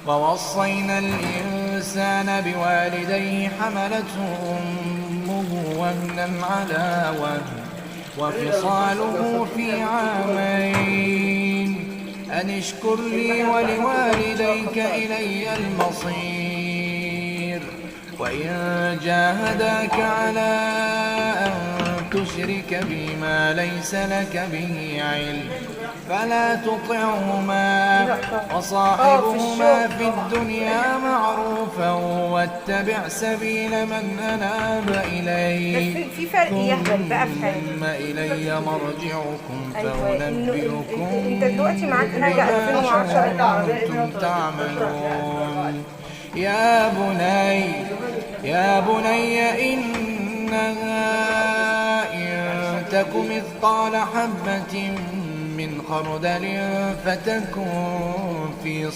ووصينا الإنسان بوالديه حملته أمه وهنا على وهن وفصاله في عامين أن اشكر لي ولوالديك إلي المصير وإن جاهداك على أن تشرك بي ما ليس لك به علم فلا تطعهما وصاحبهما في الدنيا معروفا واتبع سبيل من أناب إلي ثم إلي مرجعكم فأنبئكم بما كنتم تعملون يا بني إنها إن تك مثقال حبة من خردل فتكن في